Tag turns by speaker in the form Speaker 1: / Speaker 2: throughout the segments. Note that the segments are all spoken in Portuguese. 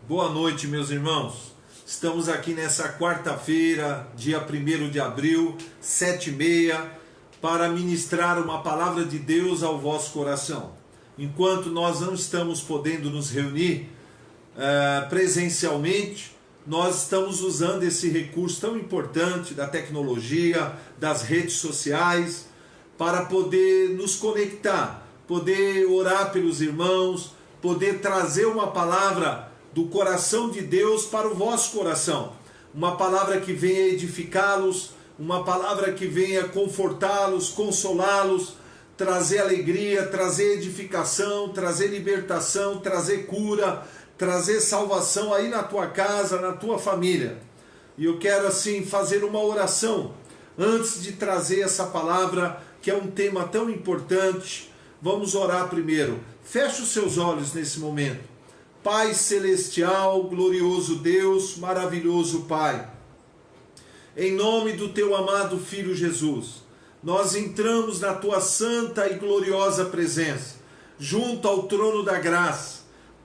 Speaker 1: Boa noite, meus irmãos. Estamos aqui nessa quarta-feira, dia 1º de abril, 7h30, para ministrar uma palavra de Deus ao vosso coração. Enquanto nós não estamos podendo nos reunir presencialmente, nós estamos usando esse recurso tão importante da tecnologia, das redes sociais, para poder nos conectar, poder orar pelos irmãos, poder trazer uma palavra do coração de Deus para o vosso coração. Uma palavra que venha edificá-los, uma palavra que venha confortá-los, consolá-los, trazer alegria, trazer edificação, trazer libertação, trazer cura, trazer salvação aí na tua casa, na tua família. E eu quero assim fazer uma oração antes de trazer essa palavra, que é um tema tão importante. Vamos orar primeiro. Feche os seus olhos nesse momento. Pai celestial, glorioso Deus, maravilhoso Pai, em nome do teu amado Filho Jesus, nós entramos na tua santa e gloriosa presença, junto ao trono da graça,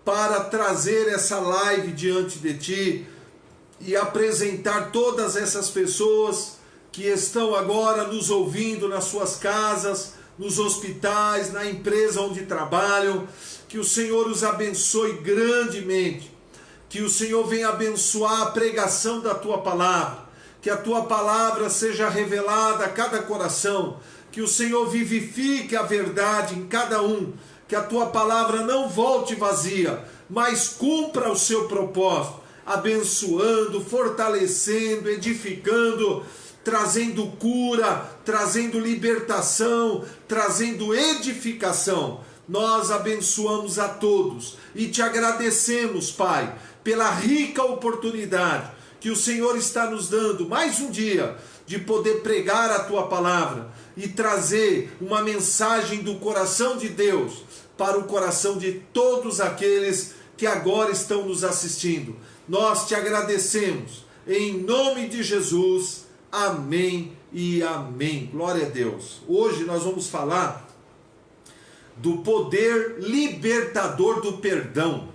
Speaker 1: para trazer essa live diante de ti e apresentar todas essas pessoas que estão agora nos ouvindo nas suas casas, nos hospitais, na empresa onde trabalham. Que o Senhor os abençoe grandemente, que o Senhor venha abençoar a pregação da tua palavra, que a tua palavra seja revelada a cada coração, que o Senhor vivifique a verdade em cada um, que a tua palavra não volte vazia, mas cumpra o seu propósito, abençoando, fortalecendo, edificando, trazendo cura, trazendo libertação, trazendo edificação. Nós abençoamos a todos e te agradecemos, Pai, pela rica oportunidade que o Senhor está nos dando, mais um dia, de poder pregar a tua palavra e trazer uma mensagem do coração de Deus para o coração de todos aqueles que agora estão nos assistindo. Nós te agradecemos, em nome de Jesus, amém e amém. Glória a Deus. Hoje nós vamos falar do poder libertador do perdão,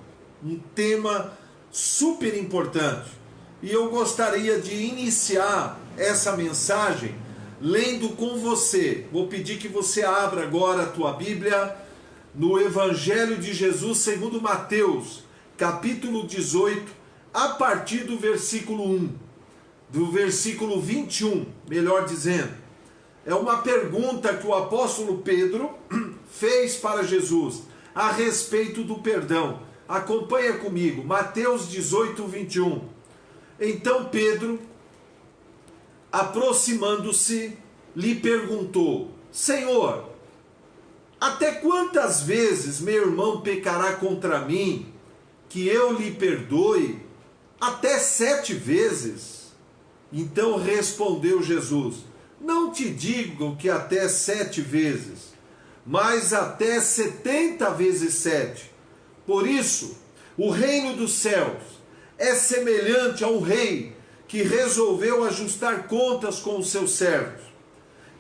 Speaker 1: um tema super importante. E eu gostaria de iniciar essa mensagem lendo com você. Vou pedir que você abra agora a tua Bíblia no Evangelho de Jesus segundo Mateus, capítulo 18, a partir do versículo 1, do versículo 21, melhor dizendo. É uma pergunta que o apóstolo Pedro fez para Jesus a respeito do perdão. Acompanha comigo, Mateus 18, 21. Então Pedro, aproximando-se, lhe perguntou: Senhor, até quantas vezes meu irmão pecará contra mim, que eu lhe perdoe? Até 7 vezes? Então respondeu Jesus: não te digo que até 7 vezes, mas até 70 vezes 7. Por isso, o reino dos céus é semelhante a um rei que resolveu ajustar contas com os seus servos.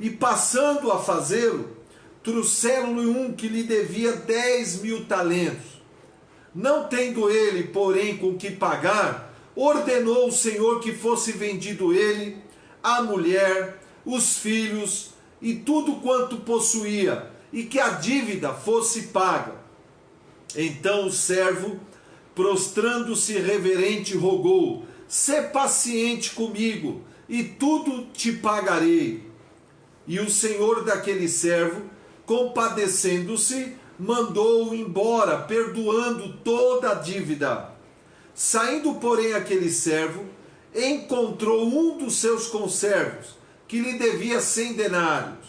Speaker 1: E passando a fazê-lo, trouxeram-lhe um que lhe devia 10.000 talentos. Não tendo ele, porém, com que pagar, ordenou o Senhor que fosse vendido ele, a mulher, os filhos e tudo quanto possuía, e que a dívida fosse paga. Então o servo, prostrando-se reverente, rogou: sê paciente comigo, e tudo te pagarei. E o senhor daquele servo, compadecendo-se, mandou-o embora, perdoando toda a dívida. Saindo, porém, aquele servo, encontrou um dos seus conservos, que lhe devia 100 denários,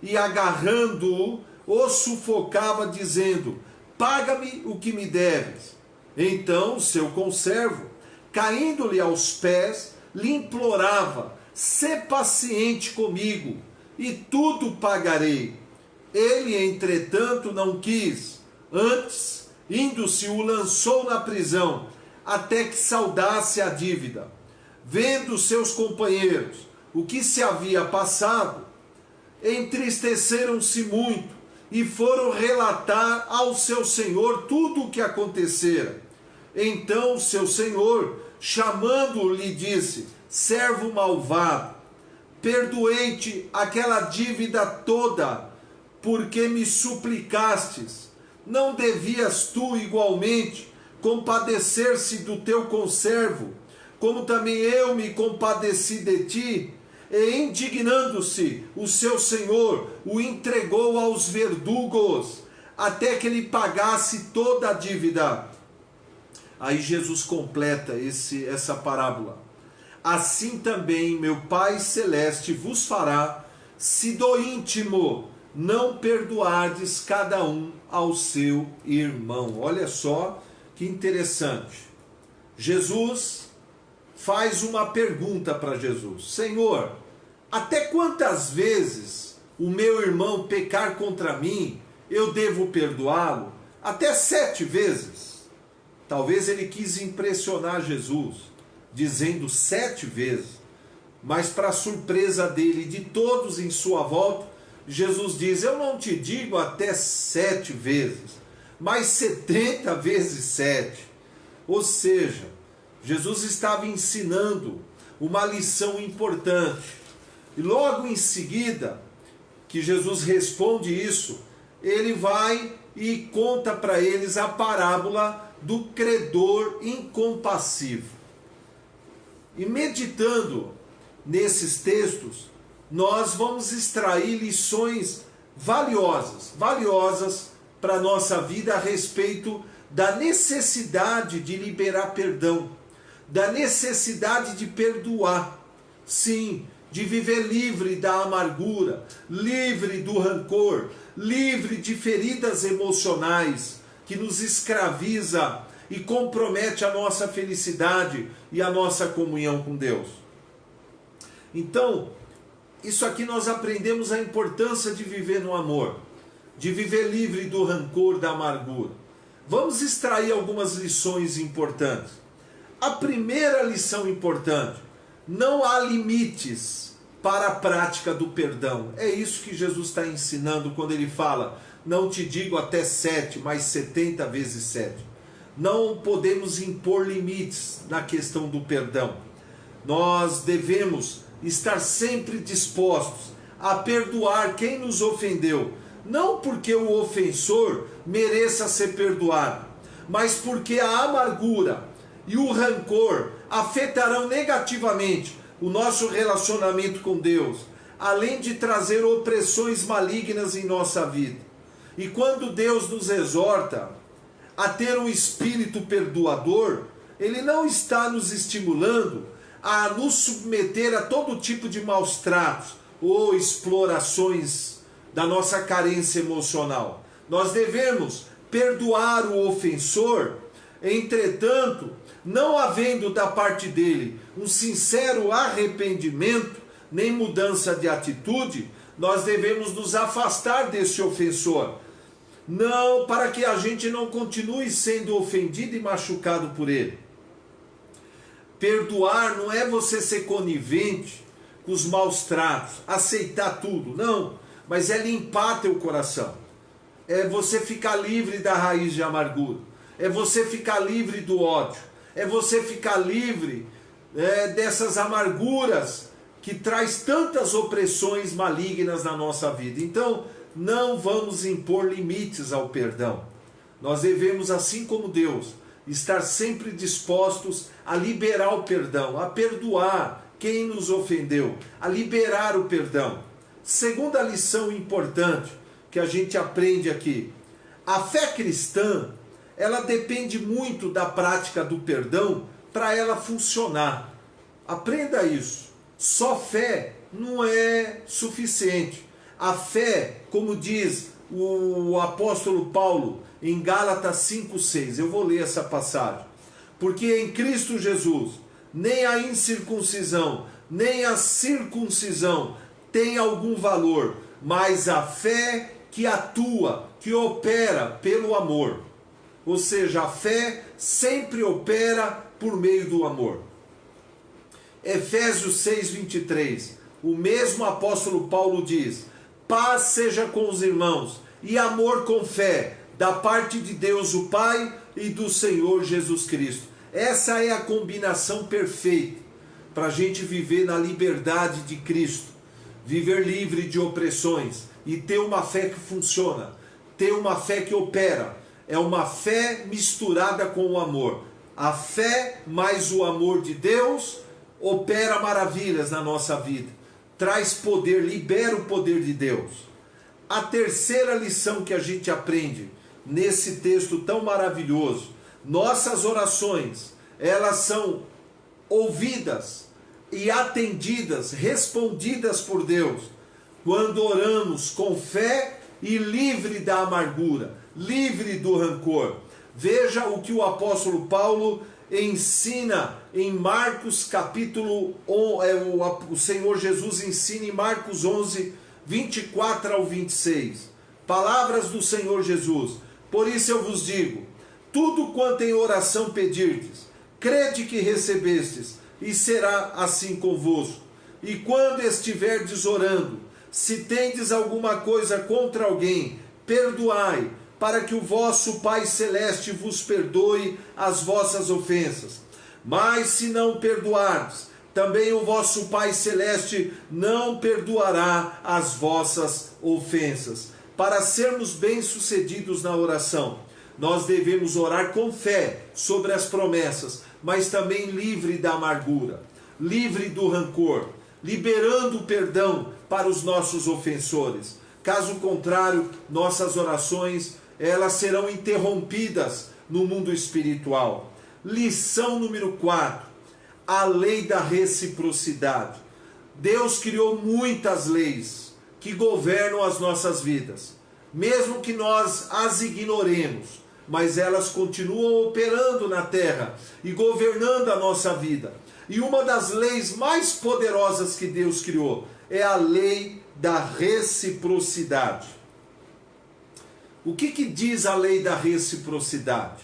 Speaker 1: e agarrando-o, o sufocava, dizendo: paga-me o que me deves. Então o seu conservo, caindo-lhe aos pés, lhe implorava: sê paciente comigo, e tudo pagarei. Ele, entretanto, não quis. Antes, indo-se, o lançou na prisão, até que saldasse a dívida. Vendo seus companheiros o que se havia passado, entristeceram-se muito e foram relatar ao seu senhor tudo o que acontecera. Então seu senhor, chamando-o, lhe disse: servo malvado, perdoei-te aquela dívida toda, porque me suplicastes. Não devias tu igualmente compadecer-se do teu conservo, como também eu me compadeci de ti? E indignando-se, o seu senhor o entregou aos verdugos, até que ele pagasse toda a dívida. Aí Jesus completa essa parábola. Assim também meu Pai Celeste vos fará, se do íntimo não perdoardes cada um ao seu irmão. Olha só que interessante. Jesus faz uma pergunta para Jesus: Senhor, até quantas vezes o meu irmão pecar contra mim, eu devo perdoá-lo? Até 7 vezes? Talvez ele quis impressionar Jesus, dizendo 7 vezes. Mas para surpresa dele e de todos em sua volta, Jesus diz: eu não te digo até 7 vezes, mas 70 vezes 7. Ou seja, Jesus estava ensinando uma lição importante. E logo em seguida, que Jesus responde isso, ele vai e conta para eles a parábola do credor incompassivo. E meditando nesses textos, nós vamos extrair lições valiosas para a nossa vida a respeito da necessidade de liberar perdão, da necessidade de perdoar, sim, de viver livre da amargura, livre do rancor, livre de feridas emocionais que nos escraviza e compromete a nossa felicidade e a nossa comunhão com Deus. Então, isso aqui nós aprendemos a importância de viver no amor, de viver livre do rancor, da amargura. Vamos extrair algumas lições importantes. A primeira lição importante: não há limites para a prática do perdão. É isso que Jesus está ensinando quando ele fala: não te digo até 7, mas 70 vezes 7. Não podemos impor limites na questão do perdão. Nós devemos estar sempre dispostos a perdoar quem nos ofendeu, não porque o ofensor mereça ser perdoado, mas porque a amargura e o rancor afetarão negativamente o nosso relacionamento com Deus, além de trazer opressões malignas em nossa vida. E quando Deus nos exorta a ter um espírito perdoador, Ele não está nos estimulando a nos submeter a todo tipo de maus tratos ou explorações da nossa carência emocional. Nós devemos perdoar o ofensor, entretanto, não havendo da parte dele um sincero arrependimento, nem mudança de atitude, nós devemos nos afastar desse ofensor. Não, para que a gente não continue sendo ofendido e machucado por ele. Perdoar não é você ser conivente com os maus tratos, aceitar tudo, não. Mas é limpar teu coração. É você ficar livre da raiz de amargura. É você ficar livre do ódio. É você ficar livre dessas amarguras que traz tantas opressões malignas na nossa vida. Então, não vamos impor limites ao perdão. Nós devemos, assim como Deus, estar sempre dispostos a liberar o perdão, a perdoar quem nos ofendeu, a liberar o perdão. Segunda lição importante que a gente aprende aqui: a fé cristã, ela depende muito da prática do perdão para ela funcionar. Aprenda isso. Só fé não é suficiente. A fé, como diz o apóstolo Paulo em Gálatas 5:6, eu vou ler essa passagem: porque em Cristo Jesus nem a incircuncisão nem a circuncisão tem algum valor, mas a fé que atua, que opera pelo amor. Ou seja, a fé sempre opera por meio do amor. Efésios 6:23, o mesmo apóstolo Paulo diz: paz seja com os irmãos e amor com fé, da parte de Deus o Pai e do Senhor Jesus Cristo. Essa é a combinação perfeita para a gente viver na liberdade de Cristo, viver livre de opressões e ter uma fé que funciona, ter uma fé que opera. É uma fé misturada com o amor. A fé mais o amor de Deus opera maravilhas na nossa vida, traz poder, libera o poder de Deus. A terceira lição que a gente aprende nesse texto tão maravilhoso: nossas orações, elas são ouvidas e atendidas, respondidas por Deus, quando oramos com fé e livre da amargura, livre do rancor. Veja o que o apóstolo Paulo ensina em Marcos capítulo 11, o Senhor Jesus ensina em Marcos 11, 24 ao 26. Palavras do Senhor Jesus: por isso eu vos digo, tudo quanto em oração pedirdes, crede que recebestes, e será assim convosco. E quando estiverdes orando, se tendes alguma coisa contra alguém, perdoai, para que o vosso Pai Celeste vos perdoe as vossas ofensas. Mas se não perdoardes, também o vosso Pai Celeste não perdoará as vossas ofensas. Para sermos bem-sucedidos na oração, nós devemos orar com fé sobre as promessas, mas também livre da amargura, livre do rancor, liberando o perdão para os nossos ofensores. Caso contrário, nossas orações, elas serão interrompidas no mundo espiritual. Lição número 4, a lei da reciprocidade. Deus criou muitas leis que governam as nossas vidas, mesmo que nós as ignoremos, mas elas continuam operando na terra e governando a nossa vida. E uma das leis mais poderosas que Deus criou é a lei da reciprocidade. O que diz a lei da reciprocidade?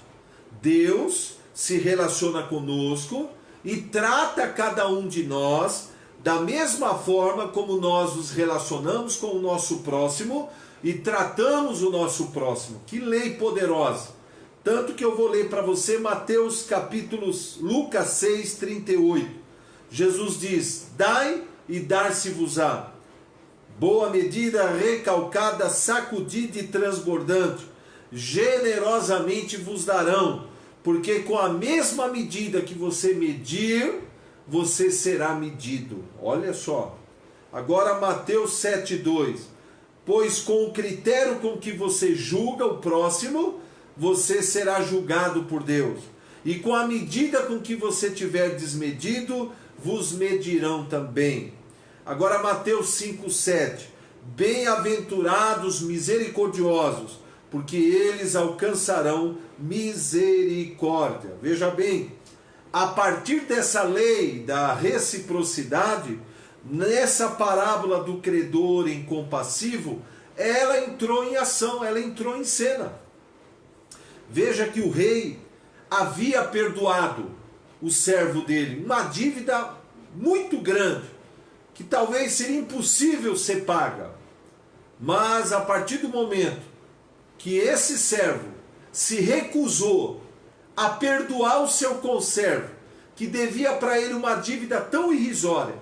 Speaker 1: Deus se relaciona conosco e trata cada um de nós da mesma forma como nós nos relacionamos com o nosso próximo e tratamos o nosso próximo. Que lei poderosa! Tanto que eu vou ler para você Lucas 6, 38. Jesus diz: dai e dar-se-vos-á. Boa medida, recalcada, sacudida e transbordante, generosamente vos darão, porque com a mesma medida que você medir, você será medido. Olha só. Agora Mateus 7,2. Pois com o critério com que você julga o próximo, você será julgado por Deus. E com a medida com que você tiver desmedido, vos medirão também. Agora Mateus 5,7. Bem-aventurados misericordiosos, porque eles alcançarão misericórdia. Veja bem, a partir dessa lei da reciprocidade, nessa parábola do credor incompassivo, ela entrou em ação, ela entrou em cena. Veja que o rei havia perdoado o servo dele, uma dívida muito grande, que talvez seria impossível ser paga. Mas a partir do momento que esse servo se recusou a perdoar o seu conservo, que devia para ele uma dívida tão irrisória,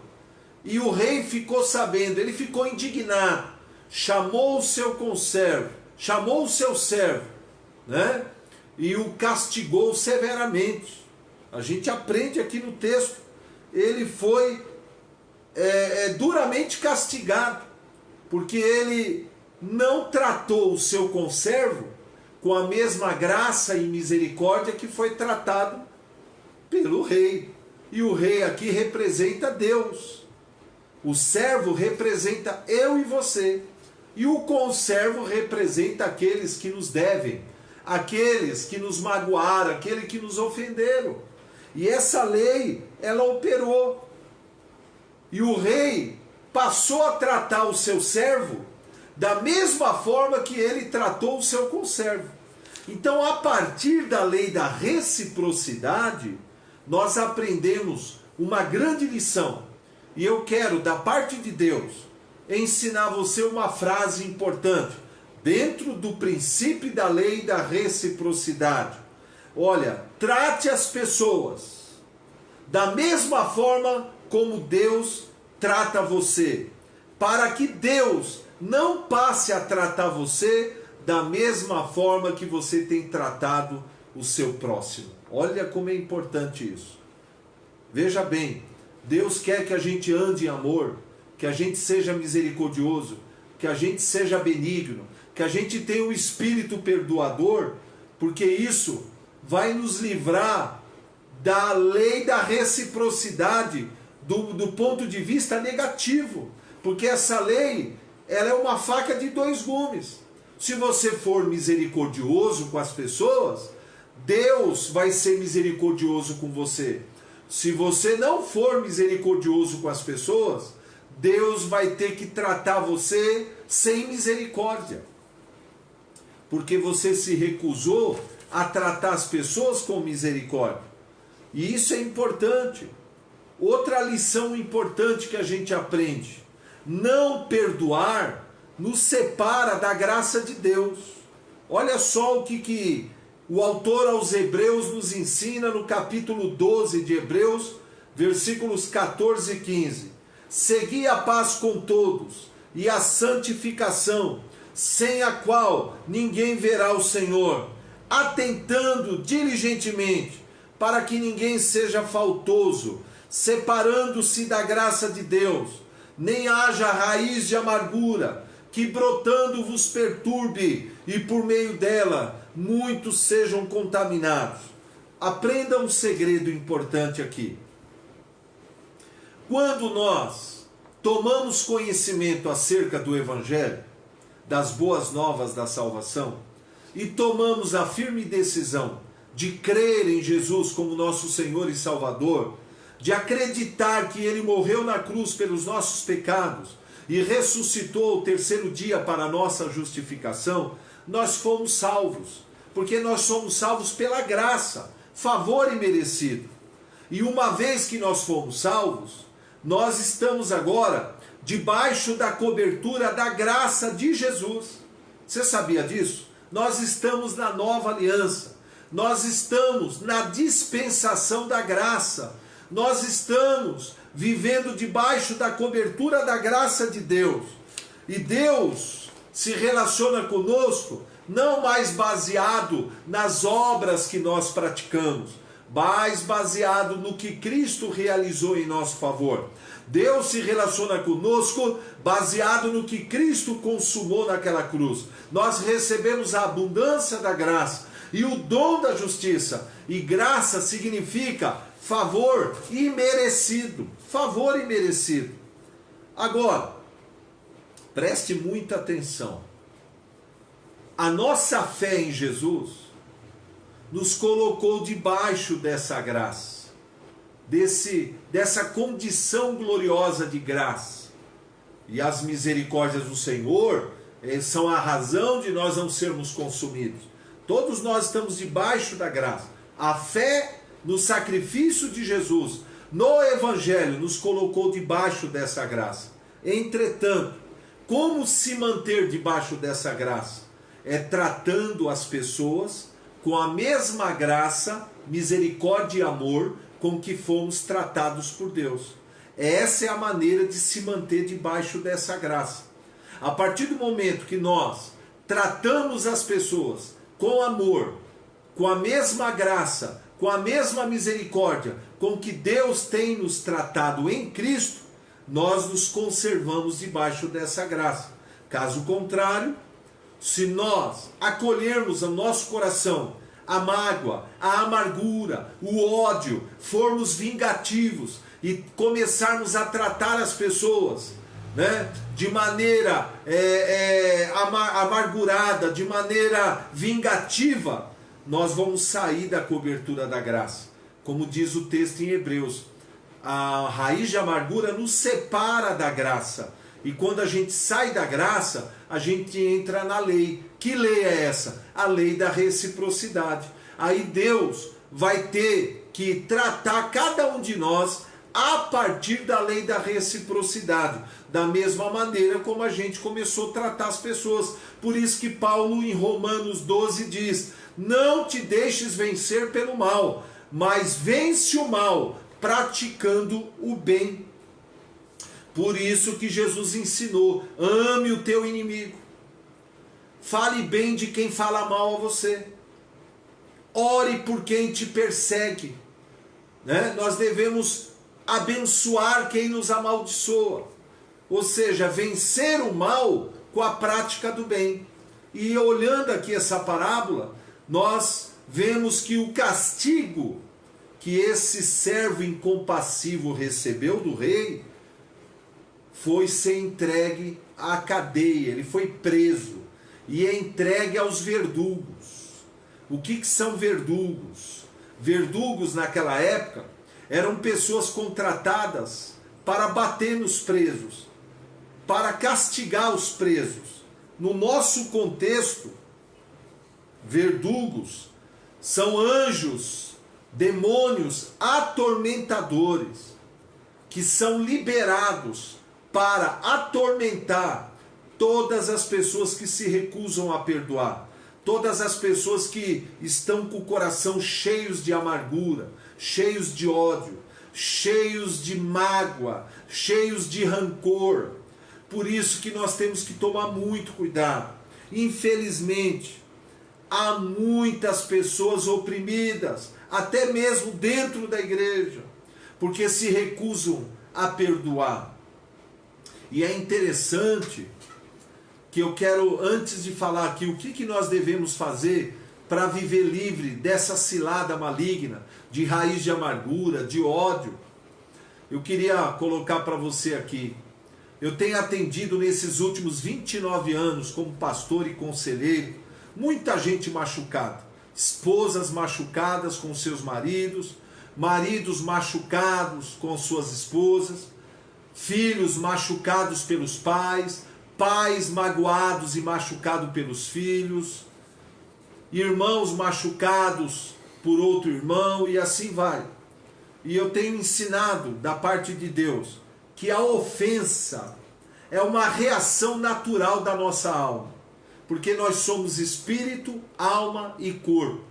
Speaker 1: e o rei ficou sabendo, ele ficou indignado, chamou o seu conservo, chamou o seu servo, né? E o castigou severamente. A gente aprende aqui no texto, ele foi duramente castigado, porque ele não tratou o seu conservo com a mesma graça e misericórdia que foi tratado pelo rei. E o rei aqui representa Deus. O servo representa eu e você. E o conservo representa aqueles que nos devem, aqueles que nos magoaram, aqueles que nos ofenderam. E essa lei, ela operou. E o rei passou a tratar o seu servo da mesma forma que ele tratou o seu conservo. Então, a partir da lei da reciprocidade, nós aprendemos uma grande lição. E eu quero, da parte de Deus, ensinar você uma frase importante dentro do princípio da lei da reciprocidade. olha, trate as pessoas da mesma forma como Deus trata você, para que Deus não passe a tratar você da mesma forma que você tem tratado o seu próximo. Olha como é importante isso. Veja bem, Deus quer que a gente ande em amor, que a gente seja misericordioso, que a gente seja benigno, que a gente tenha um espírito perdoador, porque isso vai nos livrar da lei da reciprocidade do ponto de vista negativo, porque essa lei, ela é uma faca de dois gumes. Se você for misericordioso com as pessoas, Deus vai ser misericordioso com você. Se você não for misericordioso com as pessoas, Deus vai ter que tratar você sem misericórdia, porque você se recusou a tratar as pessoas com misericórdia. E isso é importante. Outra lição importante que a gente aprende: não perdoar nos separa da graça de Deus. Olha só o que o autor aos Hebreus nos ensina no capítulo 12 de Hebreus, versículos 14 e 15. Segui a paz com todos e a santificação, sem a qual ninguém verá o Senhor, atentando diligentemente para que ninguém seja faltoso, separando-se da graça de Deus, nem haja raiz de amargura, que brotando vos perturbe, e por meio dela muitos sejam contaminados. Aprenda um segredo importante aqui. Quando nós tomamos conhecimento acerca do Evangelho, das boas novas da salvação, e tomamos a firme decisão de crer em Jesus como nosso Senhor e Salvador, de acreditar que Ele morreu na cruz pelos nossos pecados e ressuscitou ao terceiro dia para a nossa justificação, nós fomos salvos, porque nós somos salvos pela graça, favor imerecido. E uma vez que nós fomos salvos, nós estamos agora debaixo da cobertura da graça de Jesus. Você sabia disso? Nós estamos na nova aliança, nós estamos na dispensação da graça, nós estamos vivendo debaixo da cobertura da graça de Deus. E Deus se relaciona conosco não mais baseado nas obras que nós praticamos, mas baseado no que Cristo realizou em nosso favor. Deus se relaciona conosco baseado no que Cristo consumou naquela cruz. Nós recebemos a abundância da graça e o dom da justiça. E graça significa favor imerecido. Favor imerecido. Agora, preste muita atenção. A nossa fé em Jesus nos colocou debaixo dessa graça, dessa condição gloriosa de graça. E as misericórdias do Senhor são a razão de nós não sermos consumidos. Todos nós estamos debaixo da graça. A fé no sacrifício de Jesus, no Evangelho, nos colocou debaixo dessa graça. Entretanto, como se manter debaixo dessa graça? É tratando as pessoas com a mesma graça, misericórdia e amor com que fomos tratados por Deus. Essa é a maneira de se manter debaixo dessa graça. A partir do momento que nós tratamos as pessoas com amor, com a mesma graça, com a mesma misericórdia com que Deus tem nos tratado em Cristo, nós nos conservamos debaixo dessa graça. Caso contrário, se nós acolhermos ao nosso coração a mágoa, a amargura, o ódio, formos vingativos e começarmos a tratar as pessoas, né, de maneira amargurada, de maneira vingativa, nós vamos sair da cobertura da graça. Como diz o texto em Hebreus, a raiz de amargura nos separa da graça. E quando a gente sai da graça, a gente entra na lei. Que lei é essa? A lei da reciprocidade. Aí Deus vai ter que tratar cada um de nós a partir da lei da reciprocidade, da mesma maneira como a gente começou a tratar as pessoas. Por isso que Paulo em Romanos 12 diz: Não te deixes vencer pelo mal, mas vence o mal praticando o bem. Por isso que Jesus ensinou: ame o teu inimigo. Fale bem de quem fala mal a você. Ore por quem te persegue. Né? Nós devemos abençoar quem nos amaldiçoa. Ou seja, vencer o mal com a prática do bem. E olhando aqui essa parábola, nós vemos que o castigo que esse servo incompassivo recebeu do rei foi ser entregue à cadeia. Ele foi preso e é entregue aos verdugos. O que são verdugos? Verdugos naquela época eram pessoas contratadas para bater nos presos, para castigar os presos. No nosso contexto, verdugos são anjos, demônios atormentadores, que são liberados para atormentar todas as pessoas que se recusam a perdoar, todas as pessoas que estão com o coração cheios de amargura, cheios de ódio, cheios de mágoa, cheios de rancor. Por isso que nós temos que tomar muito cuidado. Infelizmente, há muitas pessoas oprimidas, até mesmo dentro da igreja, porque se recusam a perdoar. E é interessante que eu quero, antes de falar aqui, o que nós devemos fazer para viver livre dessa cilada maligna, de raiz de amargura, de ódio. Eu queria colocar para você aqui. Eu tenho atendido nesses últimos 29 anos como pastor e conselheiro, muita gente machucada. Esposas machucadas com seus maridos, maridos machucados com suas esposas, filhos machucados pelos pais, pais magoados e machucados pelos filhos, irmãos machucados por outro irmão, e assim vai. E eu tenho ensinado da parte de Deus que a ofensa é uma reação natural da nossa alma, porque nós somos espírito, alma e corpo.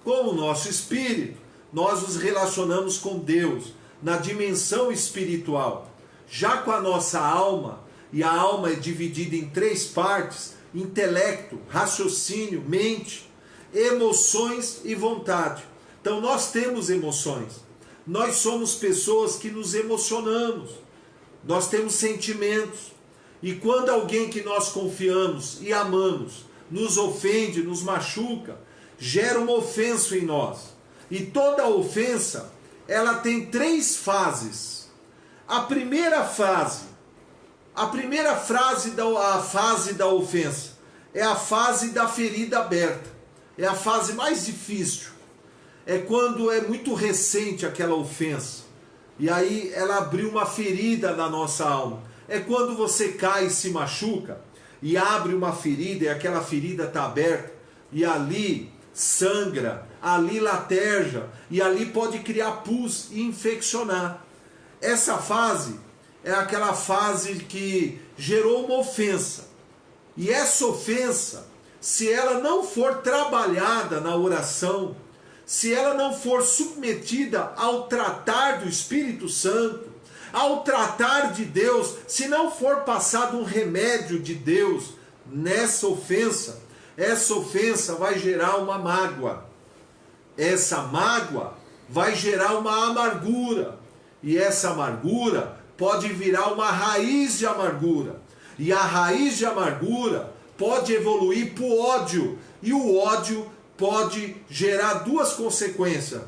Speaker 1: Com o nosso espírito, nós nos relacionamos com Deus na dimensão espiritual. Já com a nossa alma, e a alma é dividida em 3 partes: intelecto, raciocínio, mente, emoções e vontade. Então nós temos emoções. Nós somos pessoas que nos emocionamos. Nós temos sentimentos. E quando alguém que nós confiamos e amamos nos ofende, nos machuca, gera uma ofensa em nós. E toda ofensa, ela tem 3 fases. A primeira fase da ofensa é a fase da ferida aberta. É a fase mais difícil. É quando é muito recente aquela ofensa. E aí ela abriu uma ferida na nossa alma. É quando você cai e se machuca e abre uma ferida e aquela ferida está aberta e ali sangra, ali lateja e ali pode criar pus e infeccionar. Essa fase é aquela fase que gerou uma ofensa. E essa ofensa, se ela não for trabalhada na oração, se ela não for submetida ao tratar do Espírito Santo, ao tratar de Deus, se não for passado um remédio de Deus nessa ofensa, essa ofensa vai gerar uma mágoa. Essa mágoa vai gerar uma amargura. E essa amargura pode virar uma raiz de amargura. E a raiz de amargura pode evoluir para o ódio. E o ódio pode gerar 2 consequências: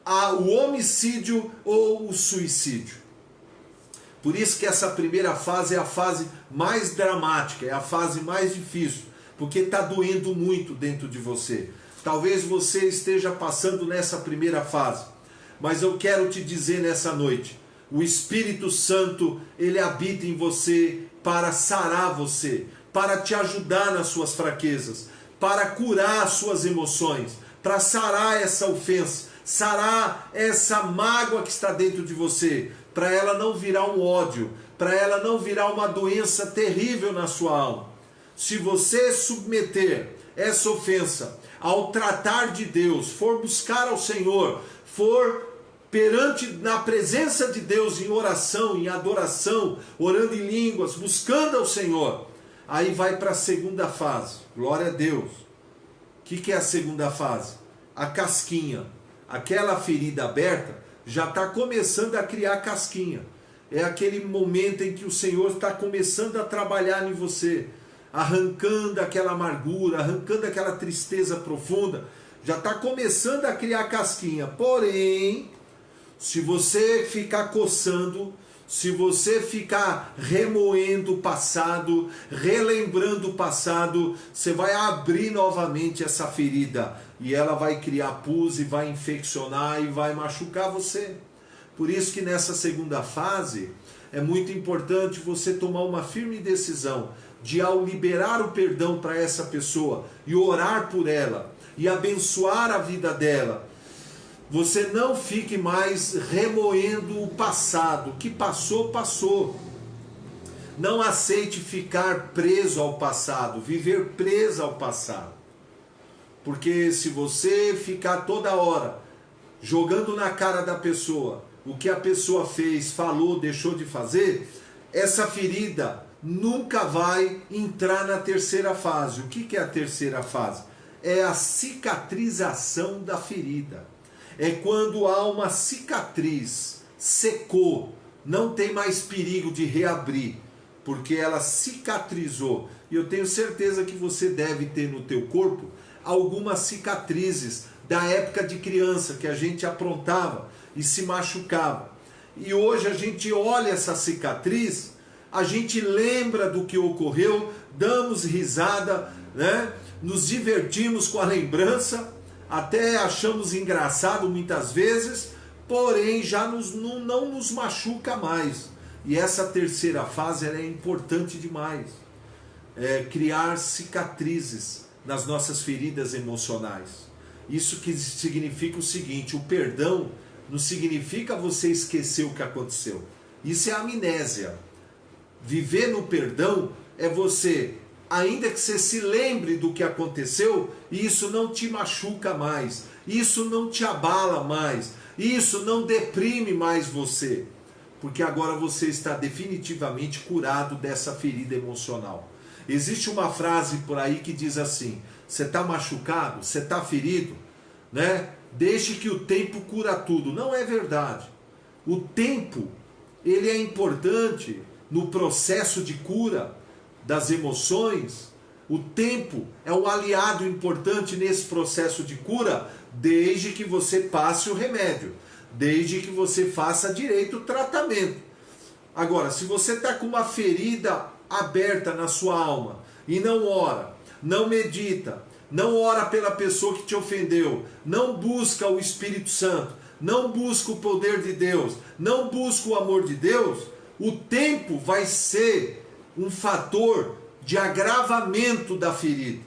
Speaker 1: o homicídio ou o suicídio. Por isso que essa primeira fase é a fase mais dramática, é a fase mais difícil, porque está doendo muito dentro de você. Talvez você esteja passando nessa primeira fase, mas eu quero te dizer nessa noite, o Espírito Santo, ele habita em você para sarar você, para te ajudar nas suas fraquezas, para curar as suas emoções, para sarar essa ofensa, sarar essa mágoa que está dentro de você, para ela não virar um ódio, para ela não virar uma doença terrível na sua alma. Se você submeter essa ofensa ao tratar de Deus, for buscar ao Senhor, for perante na presença de Deus em oração, em adoração, orando em línguas, buscando ao Senhor, aí vai para a segunda fase. Glória a Deus. O que é a segunda fase? A casquinha. Aquela ferida aberta já está começando a criar casquinha. É aquele momento em que o Senhor está começando a trabalhar em você, arrancando aquela amargura, arrancando aquela tristeza profunda. Já está começando a criar casquinha. Porém, se você ficar coçando, se você ficar remoendo o passado, relembrando o passado, você vai abrir novamente essa ferida e ela vai criar pus e vai infeccionar e vai machucar você. Por isso que nessa segunda fase é muito importante você tomar uma firme decisão de, ao liberar o perdão para essa pessoa e orar por ela e abençoar a vida dela, você não fique mais remoendo o passado. O que passou, passou. Não aceite ficar preso ao passado, viver preso ao passado. Porque se você ficar toda hora jogando na cara da pessoa o que a pessoa fez, falou, deixou de fazer, essa ferida nunca vai entrar na terceira fase. O que é a terceira fase? É a cicatrização da ferida. É quando há uma cicatriz, secou, não tem mais perigo de reabrir, porque ela cicatrizou. E eu tenho certeza que você deve ter no teu corpo algumas cicatrizes da época de criança, que a gente aprontava e se machucava. E hoje a gente olha essa cicatriz, a gente lembra do que ocorreu, damos risada, né? Nos divertimos com a lembrança, até achamos engraçado muitas vezes, porém já não nos machuca mais. E essa terceira fase ela é importante demais. Criar cicatrizes nas nossas feridas emocionais. Isso que significa o seguinte: o perdão não significa você esquecer o que aconteceu. Isso é amnésia. Viver no perdão é você, ainda que você se lembre do que aconteceu, isso não te machuca mais, isso não te abala mais, isso não deprime mais você, porque agora você está definitivamente curado dessa ferida emocional. Existe uma frase por aí que diz assim: você está machucado, você está ferido, né? Deixe que o tempo cura tudo. Não é verdade. O tempo, ele é importante no processo de cura das emoções. O tempo é um aliado importante nesse processo de cura, desde que você passe o remédio, desde que você faça direito o tratamento. Agora, se você está com uma ferida aberta na sua alma e não ora, não medita, não ora pela pessoa que te ofendeu, não busca o Espírito Santo, não busca o poder de Deus, não busca o amor de Deus, o tempo vai ser um fator de agravamento da ferida.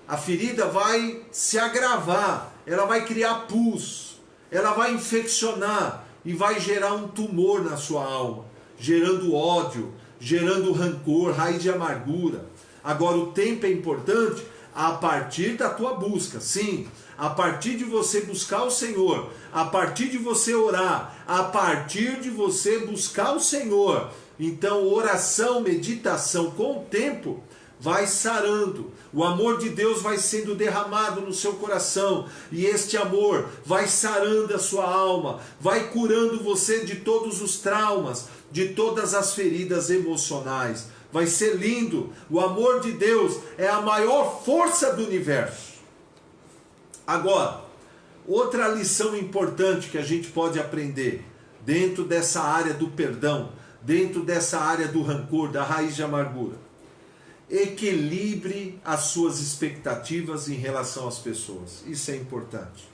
Speaker 1: A ferida vai se agravar, ela vai criar pus, ela vai infeccionar e vai gerar um tumor na sua alma, gerando ódio, gerando rancor, raiz de amargura. Agora, o tempo é importante a partir da tua busca, sim, a partir de você buscar o Senhor, a partir de você orar, a partir de você buscar o Senhor. Então, oração, meditação com o tempo vai sarando, o amor de Deus vai sendo derramado no seu coração, e este amor vai sarando a sua alma, vai curando você de todos os traumas, de todas as feridas emocionais. Vai ser lindo. O amor de Deus é a maior força do universo. Agora, outra lição importante que a gente pode aprender dentro dessa área do perdão, dentro dessa área do rancor, da raiz de amargura: equilibre as suas expectativas em relação às pessoas. Isso é importante.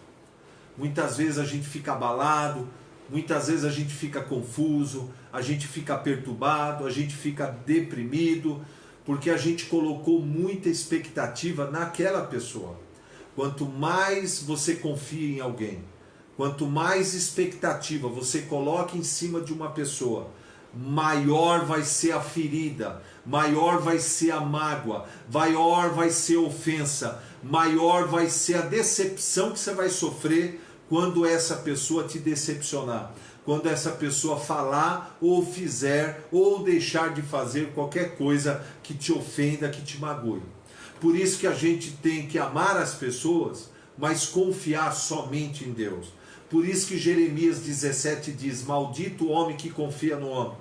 Speaker 1: Muitas vezes a gente fica abalado, muitas vezes a gente fica confuso, a gente fica perturbado, a gente fica deprimido, porque a gente colocou muita expectativa naquela pessoa. Quanto mais você confia em alguém, quanto mais expectativa você coloca em cima de uma pessoa, maior vai ser a ferida, maior vai ser a mágoa, maior vai ser a ofensa, maior vai ser a decepção que você vai sofrer quando essa pessoa te decepcionar. Quando essa pessoa falar ou fizer ou deixar de fazer qualquer coisa que te ofenda, que te magoe. Por isso que a gente tem que amar as pessoas, mas confiar somente em Deus. Por isso que Jeremias 17 diz: maldito o homem que confia no homem.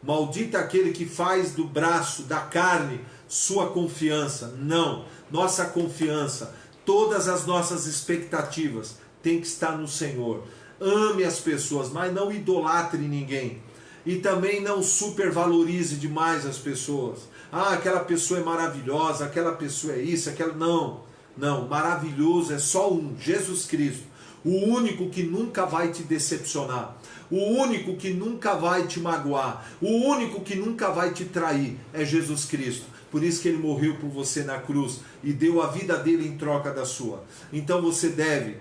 Speaker 1: Maldito aquele que faz do braço, da carne, sua confiança. Não, nossa confiança, todas as nossas expectativas tem que estar no Senhor. Ame as pessoas, mas não idolatre ninguém. E também não supervalorize demais as pessoas. Ah, aquela pessoa é maravilhosa, aquela pessoa é isso, aquela... Não, não, maravilhoso é só um, Jesus Cristo. O único que nunca vai te decepcionar. O único que nunca vai te magoar. O único que nunca vai te trair é Jesus Cristo. Por isso que ele morreu por você na cruz e deu a vida dele em troca da sua. Então você deve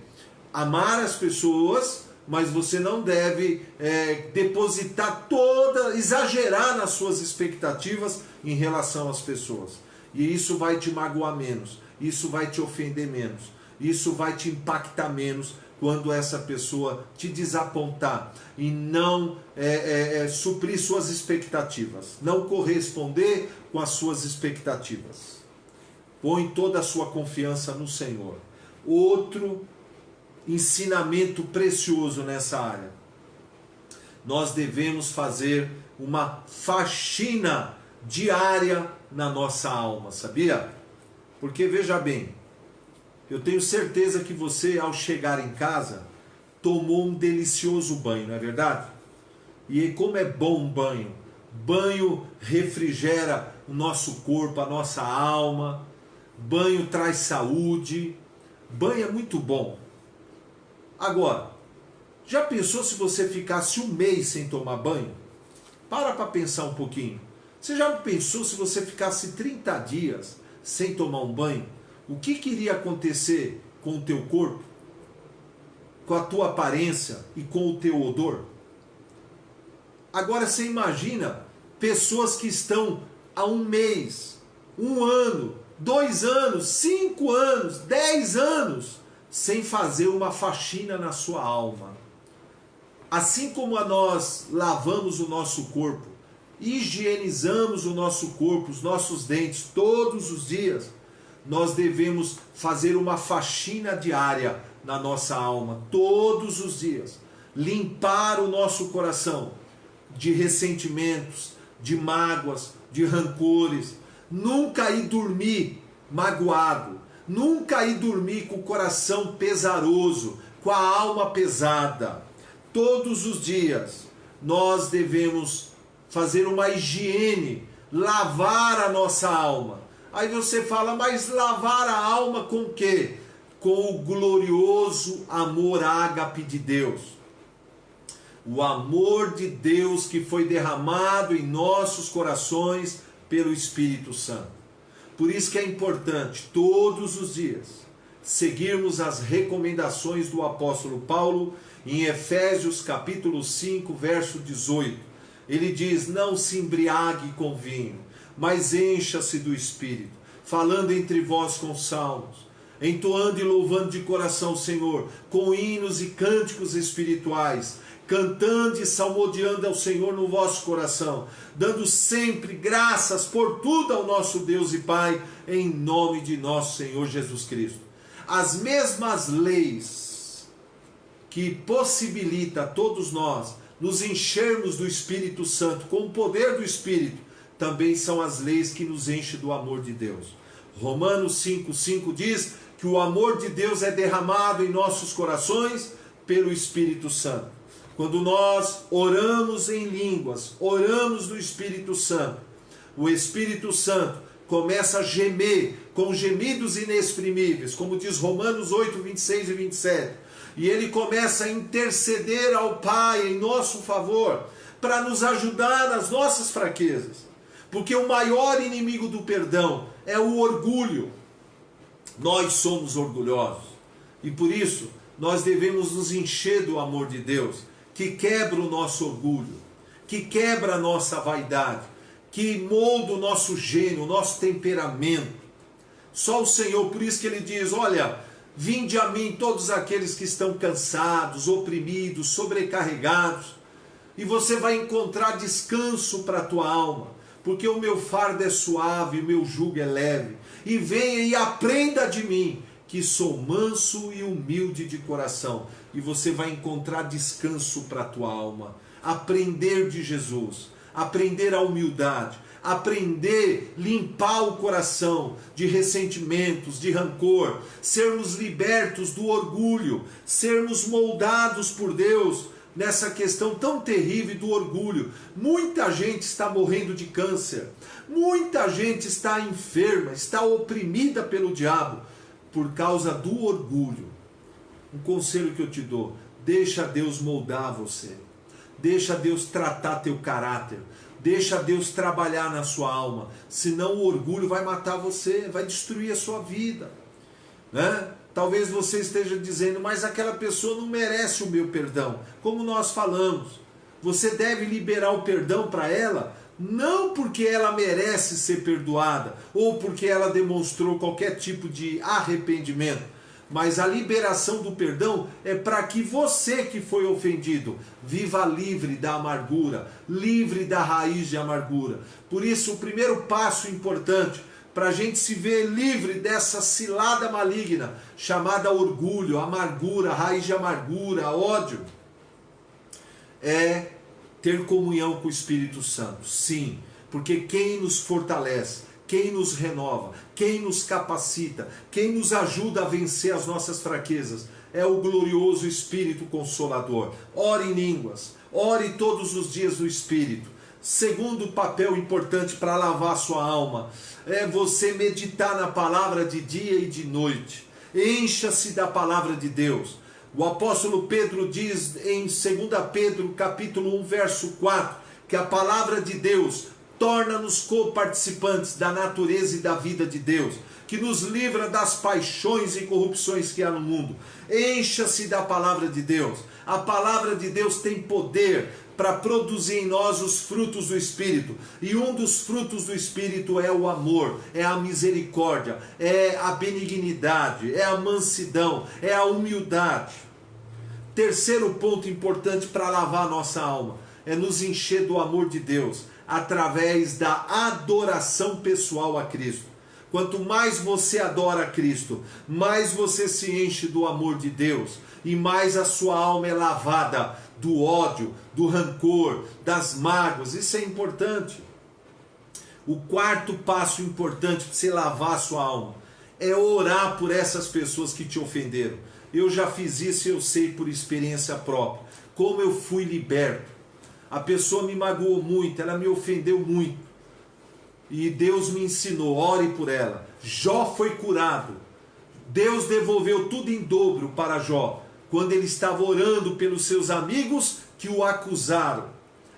Speaker 1: amar as pessoas, mas você não deve depositar exagerar nas suas expectativas em relação às pessoas. E isso vai te magoar menos, isso vai te ofender menos, isso vai te impactar menos quando essa pessoa te desapontar e não suprir suas expectativas, não corresponder com as suas expectativas. Põe toda a sua confiança no Senhor. Outro ensinamento precioso nessa área: nós devemos fazer uma faxina diária na nossa alma, sabia? Porque veja bem, eu tenho certeza que você, ao chegar em casa, tomou um delicioso banho, não é verdade? E como é bom um banho! Banho refrigera o nosso corpo, a nossa alma. Banho traz saúde. Banho é muito bom. Agora, já pensou se você ficasse um mês sem tomar banho? Para pensar um pouquinho. Você já pensou se você ficasse 30 dias sem tomar um banho? O que iria acontecer com o teu corpo? Com a tua aparência e com o teu odor? Agora você imagina pessoas que estão há um mês, 1 ano, 2 anos, 5 anos, 10 anos sem fazer uma faxina na sua alma. Assim como nós lavamos o nosso corpo, higienizamos o nosso corpo, os nossos dentes todos os dias, nós devemos fazer uma faxina diária na nossa alma, todos os dias. Limpar o nosso coração de ressentimentos, de mágoas, de rancores. Nunca ir dormir magoado. Nunca ir dormir com o coração pesaroso, com a alma pesada. Todos os dias nós devemos fazer uma higiene, lavar a nossa alma. Aí você fala, mas lavar a alma com o quê? Com o glorioso amor ágape de Deus. O amor de Deus que foi derramado em nossos corações pelo Espírito Santo. Por isso que é importante, todos os dias, seguirmos as recomendações do apóstolo Paulo em Efésios capítulo 5, verso 18. Ele diz, não se embriague com vinho, mas encha-se do Espírito, falando entre vós com salmos, entoando e louvando de coração o Senhor, com hinos e cânticos espirituais, cantando e salmodiando ao Senhor no vosso coração, dando sempre graças por tudo ao nosso Deus e Pai, em nome de nosso Senhor Jesus Cristo. As mesmas leis que possibilita a todos nós nos enchermos do Espírito Santo, com o poder do Espírito, também são as leis que nos enchem do amor de Deus. Romanos 5,5 diz que o amor de Deus é derramado em nossos corações pelo Espírito Santo. Quando nós oramos em línguas, oramos no Espírito Santo, o Espírito Santo começa a gemer com gemidos inexprimíveis, como diz Romanos 8, 26 e 27. E ele começa a interceder ao Pai em nosso favor, para nos ajudar nas nossas fraquezas. Porque o maior inimigo do perdão é o orgulho. Nós somos orgulhosos. E por isso, nós devemos nos encher do amor de Deus, que quebra o nosso orgulho, que quebra a nossa vaidade, que molda o nosso gênio, o nosso temperamento. Só o Senhor. Por isso que ele diz, olha, vinde a mim todos aqueles que estão cansados, oprimidos, sobrecarregados, e você vai encontrar descanso para a tua alma, porque o meu fardo é suave, o meu jugo é leve. E venha e aprenda de mim, que sou manso e humilde de coração, e você vai encontrar descanso para a tua alma. Aprender de Jesus, aprender a humildade, aprender a limpar o coração de ressentimentos, de rancor, sermos libertos do orgulho, sermos moldados por Deus nessa questão tão terrível do orgulho. Muita gente está morrendo de câncer, muita gente está enferma, está oprimida pelo diabo por causa do orgulho. Um conselho que eu te dou: deixa Deus moldar você, deixa Deus tratar teu caráter, deixa Deus trabalhar na sua alma, senão o orgulho vai matar você, vai destruir a sua vida, né? Talvez você esteja dizendo, mas aquela pessoa não merece o meu perdão. Como nós falamos, você deve liberar o perdão para ela, não porque ela merece ser perdoada, ou porque ela demonstrou qualquer tipo de arrependimento, mas a liberação do perdão é para que você que foi ofendido viva livre da amargura, livre da raiz de amargura. Por isso, o primeiro passo importante para a gente se ver livre dessa cilada maligna chamada orgulho, amargura, raiz de amargura, ódio, é ter comunhão com o Espírito Santo. Sim, porque quem nos fortalece, quem nos renova, quem nos capacita, quem nos ajuda a vencer as nossas fraquezas é o glorioso Espírito Consolador. Ore em línguas, ore todos os dias no Espírito. Segundo papel importante para lavar a sua alma é você meditar na palavra de dia e de noite. Encha-se da palavra de Deus. O apóstolo Pedro diz em 2 Pedro capítulo 1, verso 4, que a palavra de Deus torna-nos coparticipantes da natureza e da vida de Deus, que nos livra das paixões e corrupções que há no mundo. Encha-se da palavra de Deus. A palavra de Deus tem poder para produzir em nós os frutos do Espírito. E um dos frutos do Espírito é o amor, é a misericórdia, é a benignidade, é a mansidão, é a humildade. Terceiro ponto importante para lavar a nossa alma é nos encher do amor de Deus através da adoração pessoal a Cristo. Quanto mais você adora a Cristo, mais você se enche do amor de Deus e mais a sua alma é lavada do ódio, do rancor, das mágoas. Isso é importante. O quarto passo importante para você lavar a sua alma é orar por essas pessoas que te ofenderam. Eu já fiz isso e eu sei por experiência própria como eu fui liberto. A pessoa me magoou muito, ela me ofendeu muito. E Deus me ensinou, ore por ela. Jó foi curado. Deus devolveu tudo em dobro para Jó, quando ele estava orando pelos seus amigos que o acusaram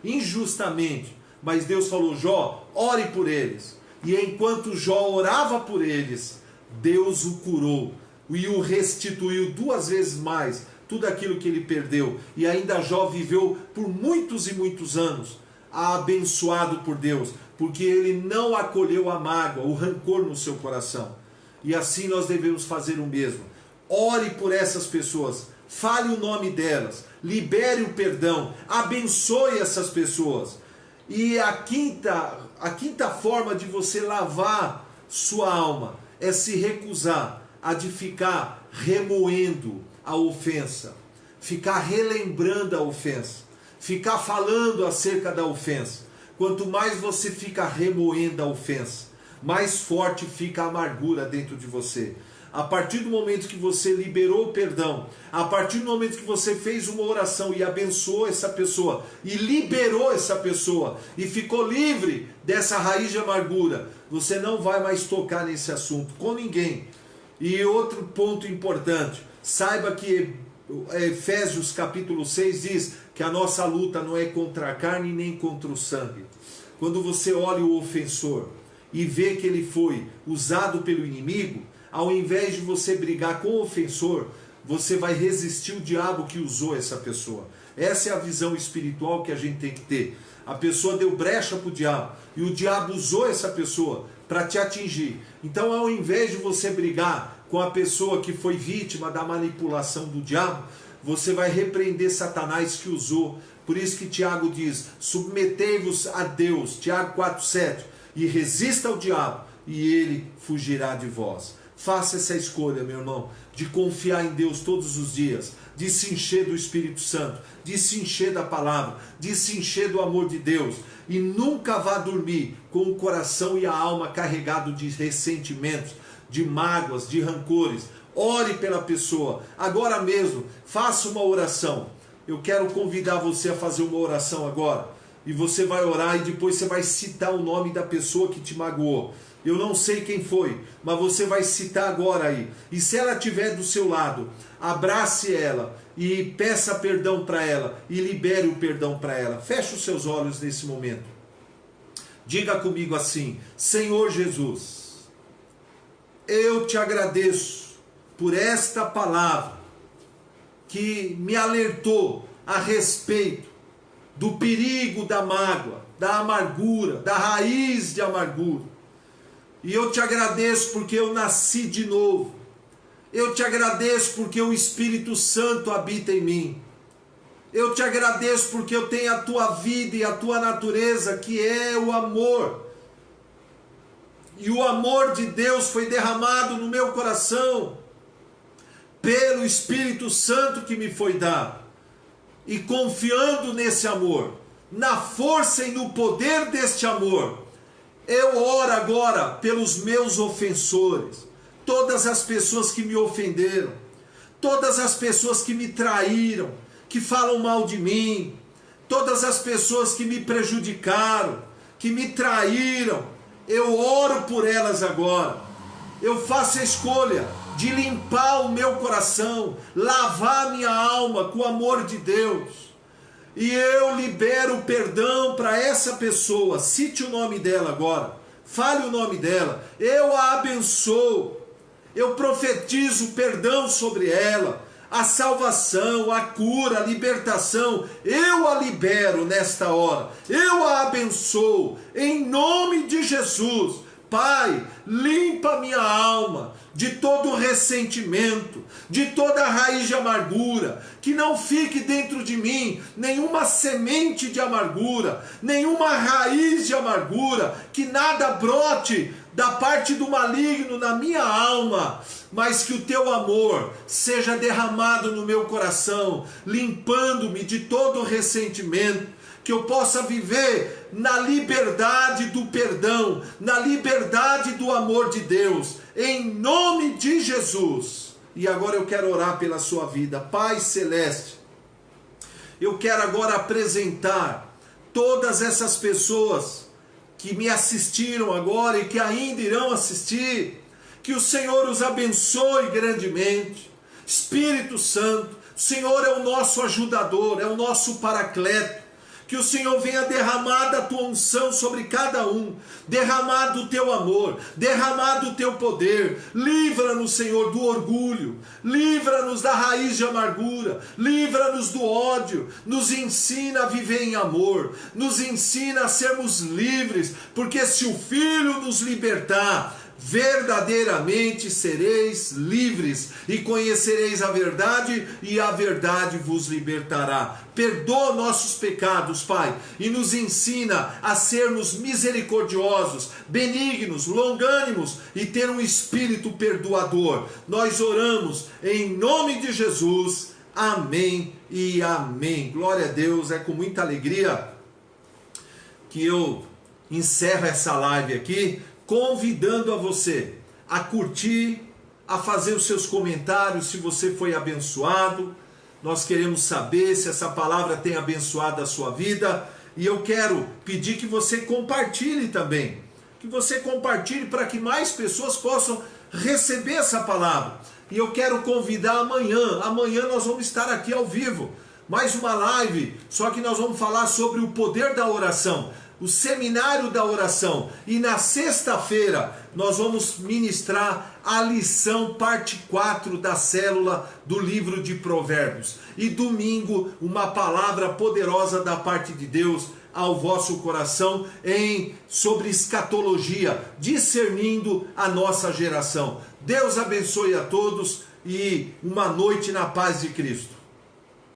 Speaker 1: injustamente. Mas Deus falou, Jó, ore por eles. E enquanto Jó orava por eles, Deus o curou e o restituiu 2 vezes mais tudo aquilo que ele perdeu. E ainda Jó viveu por muitos e muitos anos abençoado por Deus, porque ele não acolheu a mágoa, o rancor no seu coração. E assim nós devemos fazer o mesmo. Ore por essas pessoas, fale o nome delas, libere o perdão, abençoe essas pessoas. E a quinta forma de você lavar sua alma é se recusar a de ficar remoendo a ofensa, ficar relembrando a ofensa, ficar falando acerca da ofensa. Quanto mais você fica remoendo a ofensa, mais forte fica a amargura dentro de você. A partir do momento que você liberou o perdão, a partir do momento que você fez uma oração e abençoou essa pessoa, e liberou essa pessoa, e ficou livre dessa raiz de amargura, você não vai mais tocar nesse assunto com ninguém. E outro ponto importante, saiba que Efésios capítulo 6 diz que a nossa luta não é contra a carne nem contra o sangue. Quando você olha o ofensor e vê que ele foi usado pelo inimigo, ao invés de você brigar com o ofensor, você vai resistir o diabo que usou essa pessoa. Essa é a visão espiritual que a gente tem que ter. A pessoa deu brecha para o diabo e o diabo usou essa pessoa para te atingir. Então, ao invés de você brigar com a pessoa que foi vítima da manipulação do diabo, você vai repreender Satanás que usou. Por isso que Tiago diz: submetei-vos a Deus, Tiago 4,7, e resista ao diabo, e ele fugirá de vós. Faça essa escolha, meu irmão, de confiar em Deus todos os dias, de se encher do Espírito Santo, de se encher da palavra, de se encher do amor de Deus, e nunca vá dormir com o coração e a alma carregado de ressentimentos, de mágoas, de rancores. Ore pela pessoa, agora mesmo, faça uma oração. Eu quero convidar você a fazer uma oração agora, e você vai orar e depois você vai citar o nome da pessoa que te magoou. Eu não sei quem foi, mas você vai citar agora aí. E se ela estiver do seu lado, abrace ela e peça perdão para ela e libere o perdão para ela. Feche os seus olhos nesse momento. Diga comigo assim: Senhor Jesus, eu te agradeço por esta palavra que me alertou a respeito do perigo da mágoa, da amargura, da raiz de amargura. E eu te agradeço porque eu nasci de novo. Eu te agradeço porque o Espírito Santo habita em mim. Eu te agradeço porque eu tenho a tua vida e a tua natureza, que é o amor. E o amor de Deus foi derramado no meu coração pelo Espírito Santo que me foi dado. E confiando nesse amor, na força e no poder deste amor, eu oro agora pelos meus ofensores, todas as pessoas que me ofenderam, todas as pessoas que me traíram, que falam mal de mim, todas as pessoas que me prejudicaram, que me traíram. Eu oro por elas agora. Eu faço a escolha de limpar o meu coração, lavar minha alma com o amor de Deus. E eu libero perdão para essa pessoa. Cite o nome dela agora. Fale o nome dela. Eu a abençoo. Eu profetizo perdão sobre ela. A salvação, a cura, a libertação. Eu a libero nesta hora. Eu a abençoo. Em nome de Jesus. Pai, limpa minha alma de todo ressentimento, de toda raiz de amargura, que não fique dentro de mim nenhuma semente de amargura, nenhuma raiz de amargura, que nada brote da parte do maligno na minha alma, mas que o teu amor seja derramado no meu coração, limpando-me de todo ressentimento, que eu possa viver na liberdade do perdão, na liberdade do amor de Deus, em nome de Jesus. E agora eu quero orar pela sua vida. Pai Celeste, eu quero agora apresentar todas essas pessoas que me assistiram agora e que ainda irão assistir. Que o Senhor os abençoe grandemente. Espírito Santo, o Senhor é o nosso ajudador, é o nosso paracleto. Que o Senhor venha derramar a tua unção sobre cada um, derramar do teu amor, derramar do teu poder. Livra-nos, Senhor, do orgulho, livra-nos da raiz de amargura, livra-nos do ódio, nos ensina a viver em amor, nos ensina a sermos livres, porque se o Filho nos libertar, verdadeiramente sereis livres e conhecereis a verdade e a verdade vos libertará. Perdoa nossos pecados, Pai, e nos ensina a sermos misericordiosos, benignos, longânimos e ter um espírito perdoador. Nós oramos em nome de Jesus. Amém e amém. Glória a Deus. É com muita alegria que eu encerro essa live aqui, convidando a você a curtir, a fazer os seus comentários se você foi abençoado. Nós queremos saber se essa palavra tem abençoado a sua vida. E eu quero pedir que você compartilhe também. Que você compartilhe para que mais pessoas possam receber essa palavra. E eu quero convidar amanhã. Amanhã nós vamos estar aqui ao vivo. Mais uma live, só que nós vamos falar sobre o poder da oração. o seminário da oração. E na sexta-feira nós vamos ministrar a lição parte 4 da célula do livro de Provérbios. E domingo, uma palavra poderosa da parte de Deus ao vosso coração sobre escatologia, discernindo a nossa geração. Deus abençoe a todos e uma noite na paz de Cristo.